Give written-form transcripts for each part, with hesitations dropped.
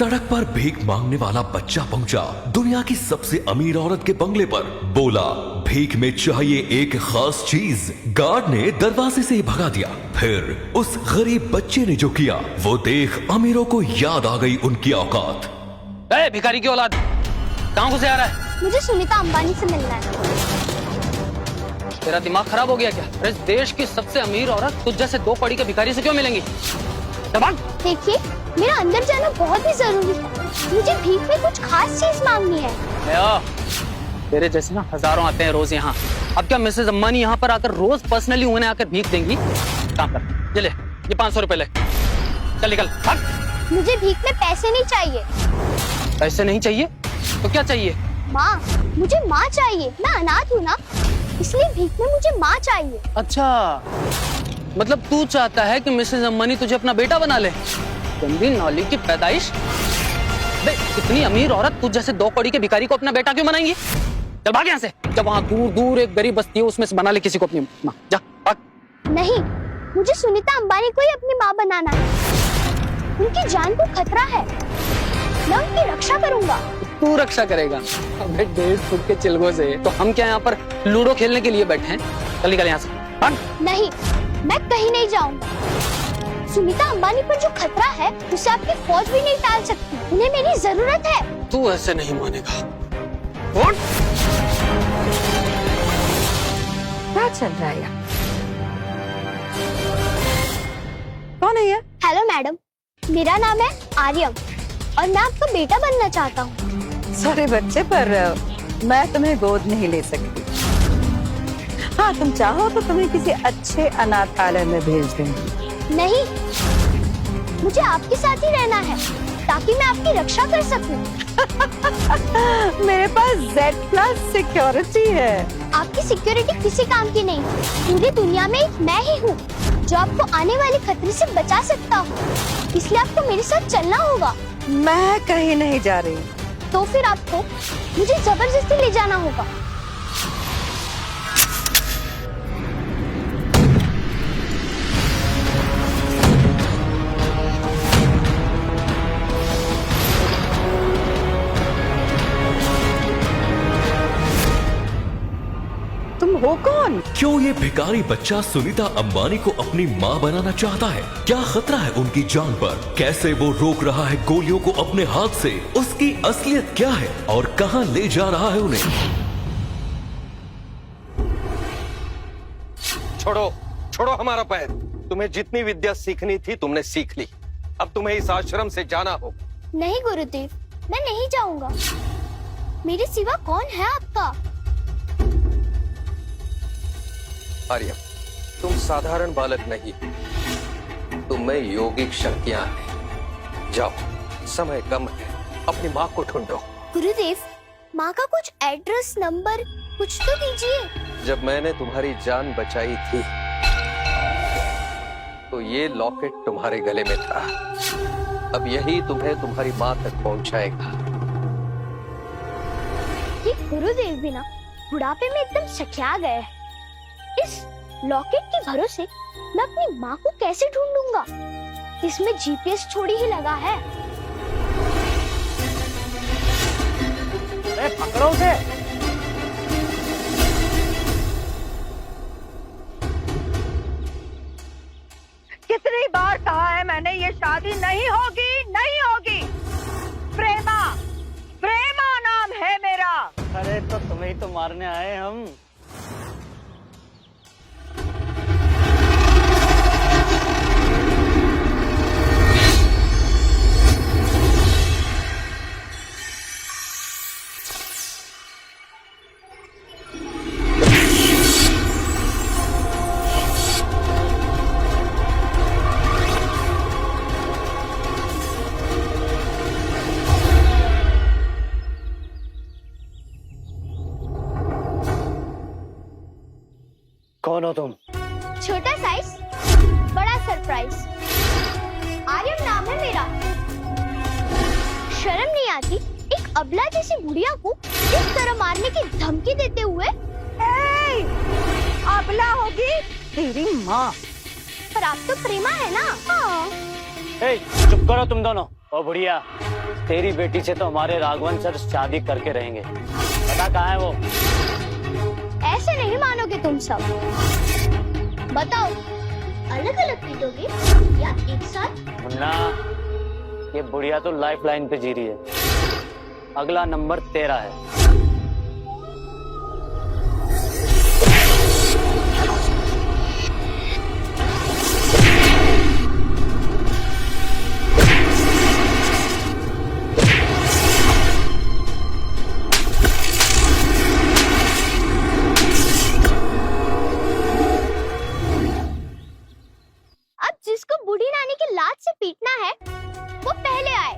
सड़क पर भीख मांगने वाला बच्चा पहुंचा दुनिया की सबसे अमीर औरत के बंगले पर। बोला भीख में चाहिए एक खास चीज। गार्ड ने दरवाजे से ही भगा दिया। फिर उस गरीब बच्चे ने जो किया वो देख अमीरों को याद आ गई उनकी औकात। ए, भिखारी की औलाद, कहाँ घुसे आ रहा है? मुझे सुनीता अंबानी से मिलना है। तेरा दिमाग खराब हो गया क्या? इस देश की सबसे अमीर औरत तुझ जैसे 2 कौड़ी के भिखारी से क्यों मिलेंगी? देखिए, मेरा अंदर जाना बहुत ही जरूरी है। मुझे भीख में कुछ खास चीज मांगनी है। तेरे जैसे ना हजारों आते हैं रोज यहाँ। अब क्या मिसेज अम्बानी यहाँ पर आकर रोज पर्सनली उन्हें आकर भीख देंगी? काम कर, ये ले, ये 500 रुपए ले, चल निकल भाग। मुझे भीख में पैसे नहीं चाहिए। पैसे नहीं चाहिए तो क्या चाहिए? माँ, मुझे माँ चाहिए। मैं अनाथ हूँ ना, इसलिए भीख में मुझे माँ चाहिए। अच्छा, मतलब तू चाहता है कि मिसेज अम्बानी तुझे अपना बेटा बना ले? गंदी नौली की पैदाइश। बे, इतनी अमीर औरत तुझ जैसे 2 कौड़ी के भिखारी को अपना बेटा क्यों बनाएंगी? चल भाग यहाँ से। जब वहाँ दूर दूर एक गरीब बस्ती है उसमें से बना ले किसी को अपनी माँ। जा भाग। नहीं, मुझे सुनीता अंबानी को ही अपनी माँ बनाना है। उनकी जान को खतरा है, मैं उनकी रक्षा करूंगा। तू रक्षा करेगा? अबे डेढ़ फुट के चिलगों से तो हम क्या यहाँ पर लूडो खेलने के लिए बैठे हैं? चल निकल यहाँ से भाग। नहीं, मैं कहीं नहीं जाऊंगा। सुनीता अंबानी पर जो खतरा है उसे आपकी फौज भी नहीं टाल सकती। उन्हें मेरी जरूरत है। तू ऐसे नहीं मानेगा। उठ। क्या चल रहा है? कौन है ये? हेलो मैडम, मेरा नाम है आर्यम और मैं आपका बेटा बनना चाहता हूँ। सॉरी बच्चे, पर मैं तुम्हें गोद नहीं ले सकती। हाँ, तुम चाहो तो तुम्हें किसी अच्छे अनाथालय में भेज दूंगी। नहीं, मुझे आपके साथ ही रहना है ताकि मैं आपकी रक्षा कर सकूं। मेरे पास Z+ सिक्योरिटी है। आपकी सिक्योरिटी किसी काम की नहीं। पूरी दुनिया में एक मैं ही हूँ जो आपको आने वाले खतरे से बचा सकता हूँ। इसलिए आपको मेरे साथ चलना होगा। मैं कहीं नहीं जा रही। तो फिर आपको मुझे जबरदस्ती ले जाना होगा। तुम हो कौन? क्यों ये भिखारी बच्चा सुनीता अंबानी को अपनी माँ बनाना चाहता है? क्या खतरा है उनकी जान पर? कैसे वो रोक रहा है गोलियों को अपने हाथ से? उसकी असलियत क्या है और कहाँ ले जा रहा है उन्हें? छोड़ो, छोड़ो हमारा पैर। तुम्हें जितनी विद्या सीखनी थी तुमने सीख ली। अब तुम्हें इस आश्रम से जाना होगा। नहीं गुरुदेव, मैं नहीं जाऊंगा। मेरे सिवा कौन है आपका? आर्यम, तुम साधारण बालक नहीं, तुम में योगिक शक्तियां हैं। जाओ, समय कम है, अपनी माँ को ढूंढो। गुरुदेव, माँ का कुछ एड्रेस, नंबर कुछ तो दीजिए। जब मैंने तुम्हारी जान बचाई थी तो ये लॉकेट तुम्हारे गले में था। अब यही तुम्हें तुम्हारी माँ तक पहुंचाएगा। ये गुरुदेव भी ना बुढ़ापे में एकदम सखिया गए हैं। इस लॉकेट के भरोसे मैं अपनी माँ को कैसे ढूंढूंगा? इसमें GPS छोड़ी ही लगा है। अरे पकड़ो उसे। कितनी बार कहा है मैंने, ये शादी नहीं होगी, नहीं होगी। प्रेमा, प्रेमा नाम है मेरा। अरे तो तुम्हें तो मारने आए हम। कौन हो तुम? छोटा साइज, बड़ा सरप्राइज। आर्यम नाम है मेरा। शर्म नहीं आती एक अबला जैसी बुढ़िया को इस तरह मारने की धमकी देते हुए? अबला होगी तेरी माँ। पर आप तो प्रेमा है ना? हाँ। चुप करो तुम दोनों। ओ बुढ़िया, तेरी बेटी से तो हमारे राघवन सर शादी करके रहेंगे। पता कहाँ है वो? ऐसे नहीं मानोगे तुम सब। बताओ, अलग अलग पीटोगे या एक साथ? मुन्ना, ये बुढ़िया तो लाइफ लाइन पे जी रही है। अगला नंबर तेरा है। अब जिसको बूढ़ी नानी की लात से पीटना है वो पहले आए,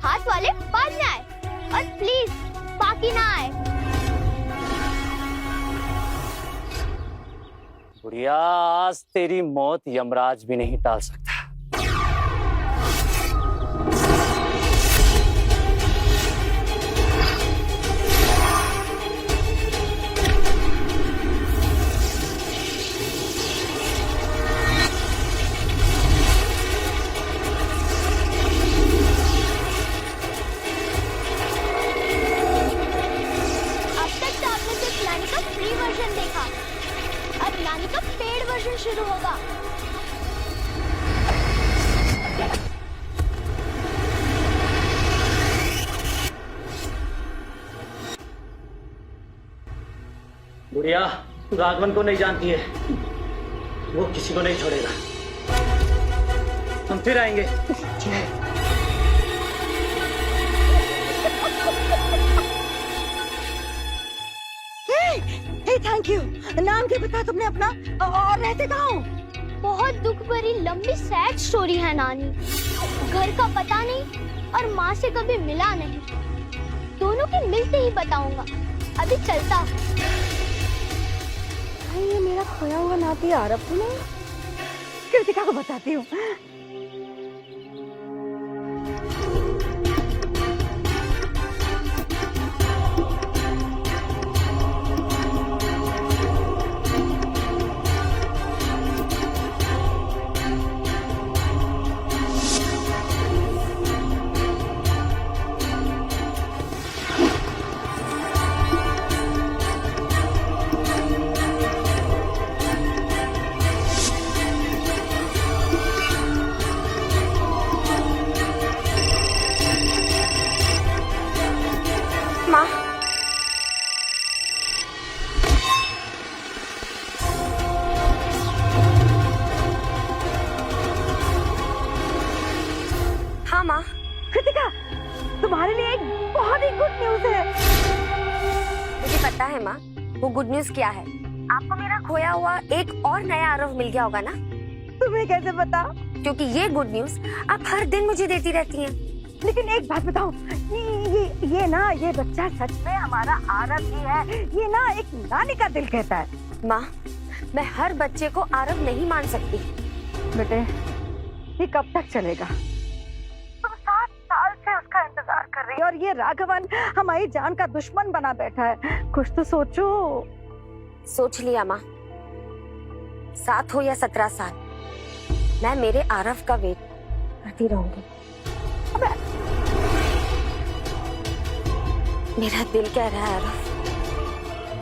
हाथ वाले बाद में आए, और प्लीज बाकी ना आए। बुढ़िया, आज तेरी मौत यमराज भी नहीं टाल सकता। नानी का पेड वर्जन शुरू होगा। बुढ़िया, तू राघवन को नहीं जानती है, वो किसी को नहीं छोड़ेगा। हम फिर आएंगे। Thank you. नाम क्या बता तुमने अपना, और रहते कहाँ हो? बहुत दुख भरी लंबी सैड स्टोरी है नानी। घर का पता नहीं और माँ से कभी मिला नहीं। दोनों के मिलते ही बताऊंगा। अभी चलता। ये मेरा खोया हुआ नाती आरव तो नहीं? कृतिका को बताती हूँ। हाँ माँ। कृतिका, तुम्हारे लिए एक बहुत ही गुड न्यूज है। मुझे पता है माँ, वो गुड न्यूज क्या है। आपको मेरा खोया हुआ एक और नया आरव मिल गया होगा ना? तुम्हें कैसे पता? क्योंकि ये गुड न्यूज आप हर दिन मुझे देती रहती हैं। लेकिन एक बात बताओ, ये बच्चा सच में हमारा आरव ही है? ये ना एक नानी का दिल कहता है। माँ, मैं हर बच्चे को आरव नहीं मान सकती। बेटे, ये कब तक चलेगा? तुम 7 साल से उसका इंतजार कर रही हो और ये राघवन हमारी जान का दुश्मन बना बैठा है। कुछ तो सोचो। सोच लिया माँ, 7 हो या 17 साल, मैं मेरे आरव का वेट करती रहूंगी। मेरा दिल कह रहा है आरव,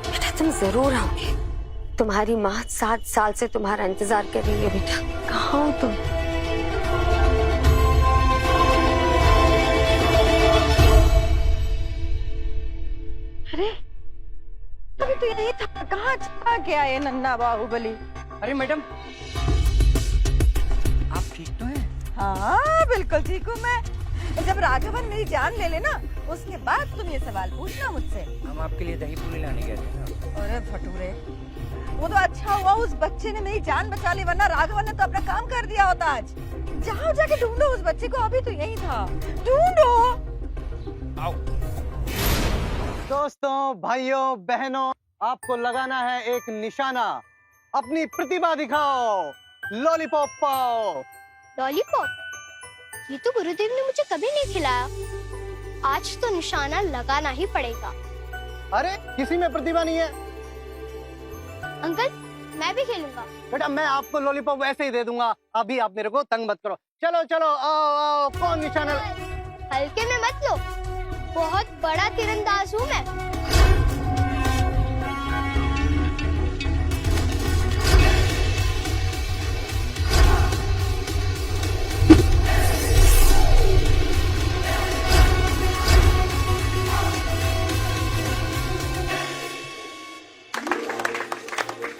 बेटा तुम जरूर आओगे। तुम्हारी माँ 7 साल से तुम्हारा इंतजार कर रही है बेटा। कहाँ हो तुम? अरे अभी तो यही था, कहाँ चला गया ये नन्ना बाहुबली? अरे मैडम, आप ठीक तो हैं? हाँ बिल्कुल ठीक हूँ मैं। जब राघवन मेरी जान ले लेना, उसके बाद तुम ये सवाल पूछना मुझसे। हम आपके लिए दही पूरी लाने गए थे ना। अरे भटूरे, वो तो अच्छा हुआ उस बच्चे ने मेरी जान बचा ली, वरना राघवन ने तो अपना काम कर दिया होता आज। जाओ जाके ढूंढो उस बच्चे को, अभी तो यही था। ढूंढो। आओ। दोस्तों, भाइयों, बहनों, आपको लगाना है एक निशाना। अपनी प्रतिभा दिखाओ, लॉलीपॉप पाओ। लॉलीपॉप? ये तो गुरुदेव ने मुझे कभी नहीं खिलाया। आज तो निशाना लगाना ही पड़ेगा। अरे किसी में प्रतिभा नहीं है। अंकल, मैं भी खेलूंगा। बेटा, मैं आपको लॉलीपॉप वैसे ही दे दूंगा। अभी आप मेरे को तंग मत करो। चलो चलो, आओ आओ, कौन निशाना? हल्के में मत लो, बहुत बड़ा तीरंदाज हूँ मैं।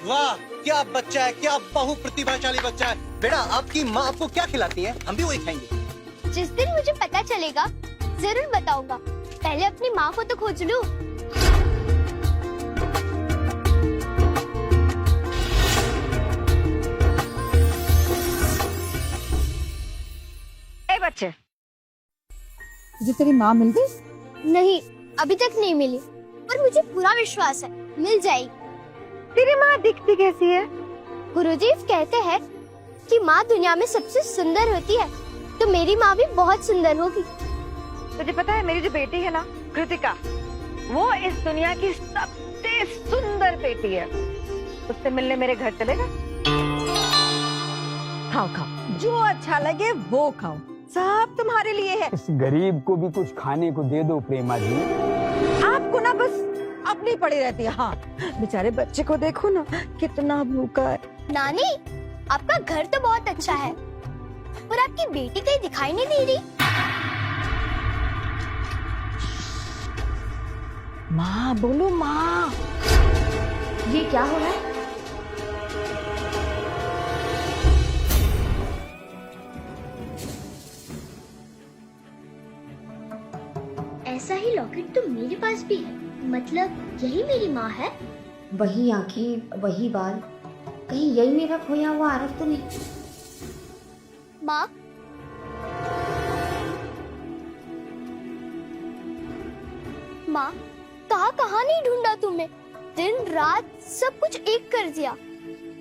वाह, क्या बच्चा है, क्या बहु प्रतिभाशाली बच्चा है। बेटा, आपकी माँ आपको क्या खिलाती है? हम भी वही खाएंगे। जिस दिन मुझे पता चलेगा जरूर बताऊंगा। पहले अपनी माँ को तो खोज लूं। ए बच्चे, तुझे तेरी माँ मिल गई? नहीं, अभी तक नहीं मिली, पर मुझे पूरा विश्वास है मिल जाएगी। तेरी माँ दिखती कैसी है? गुरुजी कहते हैं कि माँ दुनिया में सबसे सुंदर होती है, तो मेरी माँ भी बहुत सुंदर होगी। तुझे पता है मेरी जो बेटी है ना, कृतिका, वो इस दुनिया की सबसे सुंदर बेटी है। उससे मिलने मेरे घर चलेगा? खाओ खाओ, जो अच्छा लगे वो खाओ, सब तुम्हारे लिए है। इस गरीब को भी कुछ खाने को दे दो प्रेमा जी। आपको ना बस अपनी पड़ी रहती है। हाँ, बेचारे बच्चे को देखो ना, कितना भूखा है। नानी, आपका घर तो बहुत अच्छा है, पर आपकी बेटी कहीं दिखाई नहीं दे रही। माँ बोलो, माँ। ये क्या हो रहा है? ऐसा ही लॉकेट तो मेरे पास भी है, मतलब यही मेरी माँ है। वही आंखें, वही बाल, कहीं यही मेरा खोया हुआ आरव तो नहीं? माँ, माँ, कहाँ नहीं ढूंढा तुम्हें। दिन रात सब कुछ एक कर दिया,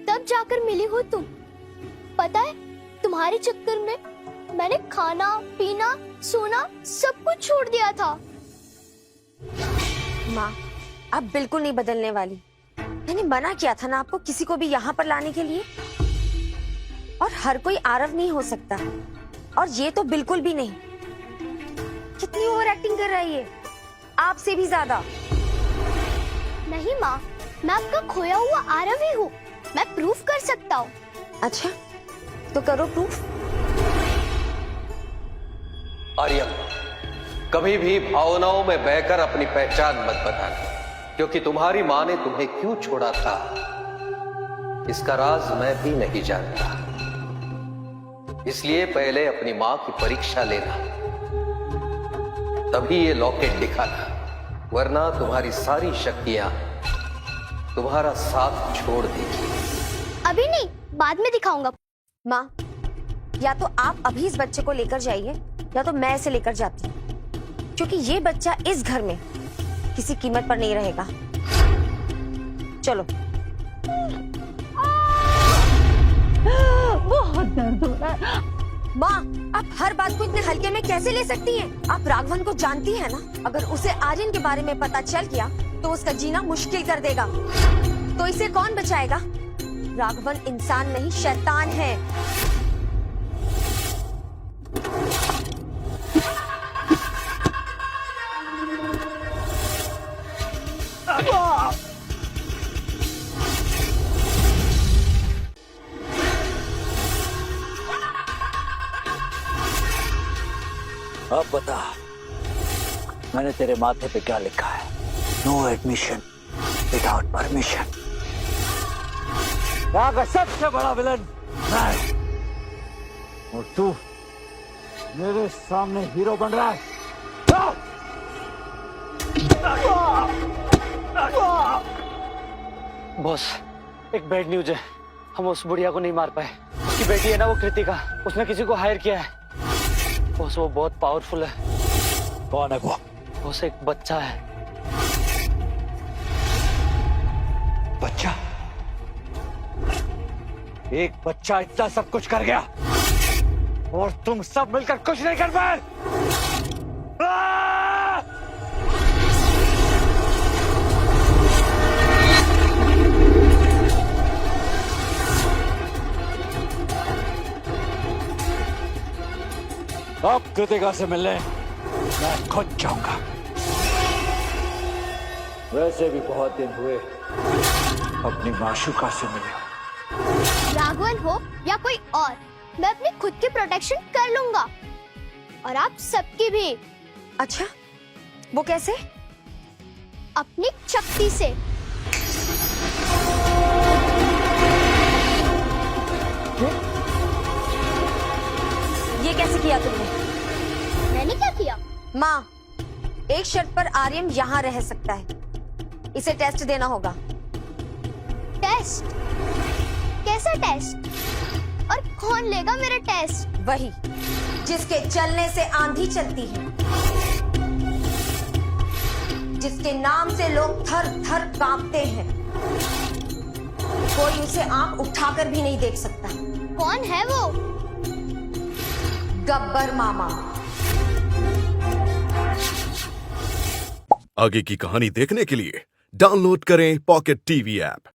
तब जाकर मिली हो तुम। पता है, तुम्हारे चक्कर में मैंने खाना पीना सोना सब कुछ छोड़ दिया था। माँ, अब बिल्कुल नहीं बदलने वाली। मैंने मना किया था ना आपको किसी को भी यहाँ पर लाने के लिए। और हर कोई आरव नहीं हो सकता, और ये तो बिल्कुल भी नहीं। कितनी ओवर एक्टिंग कर रहा है ये, आपसे भी ज्यादा। नहीं माँ, मैं आपका खोया हुआ आरव ही हूँ, मैं प्रूफ कर सकता हूँ। अच्छा, तो करो प्रूफ। आर्यम, कभी भी भावनाओं में बहकर अपनी पहचान मत बताना, क्योंकि तुम्हारी माँ ने तुम्हें क्यों छोड़ा था इसका राज मैं भी नहीं जानता। इसलिए पहले अपनी माँ की परीक्षा लेना, तभी ये लॉकेट दिखाना, वरना तुम्हारी सारी शक्तियां तुम्हारा साथ छोड़ देगी। अभी नहीं, बाद में दिखाऊंगा। माँ, या तो आप अभी इस बच्चे को लेकर जाइए, या तो मैं इसे लेकर जाती हूँ, क्योंकि ये बच्चा इस घर में किसी कीमत पर नहीं रहेगा। चलो। बहुत दर्द हो रहा है। माँ, आप हर बात को इतने हल्के में कैसे ले सकती हैं? आप राघवन को जानती हैं ना, अगर उसे आर्यन के बारे में पता चल गया तो उसका जीना मुश्किल कर देगा। तो इसे कौन बचाएगा? राघवन इंसान नहीं, शैतान है। अब बता, मैंने तेरे माथे पे क्या लिखा है? No admission without permission. यहाँ का सबसे बड़ा विलन मैं, और तू मेरे सामने हीरो बन रहा है। बॉस, एक बैड न्यूज है। हम उस बुढ़िया को नहीं मार पाए। उसकी बेटी है ना, वो कृतिका, उसने किसी को हायर किया है। बॉस, वो बहुत पावरफुल है। कौन है वो? बॉस, एक बच्चा है। बच्चा? एक बच्चा इतना सब कुछ कर गया और तुम सब मिलकर कुछ नहीं कर पाए। अब कृतिका से मिलने मैं खुद जाऊंगा। वैसे भी बहुत दिन हुए अपनी माशूका से मिले। राघवन हो या कोई और, मैं अपनी खुद की प्रोटेक्शन कर लूंगा और आप सबकी भी। अच्छा, वो कैसे? अपनी शक्ति से। ये कैसे किया तुमने? मैंने क्या किया? माँ, एक शर्त पर आर्यन यहाँ रह सकता है। इसे टेस्ट देना होगा। टेस्ट? कैसा टेस्ट? और कौन लेगा मेरा टेस्ट? वही जिसके चलने से आंधी चलती है, जिसके नाम से लोग थर थर कांपते हैं। कोई उसे आंख उठाकर भी नहीं देख सकता। कौन है वो? गब्बर मामा। आगे की कहानी देखने के लिए डाउनलोड करें पॉकेट टीवी ऐप।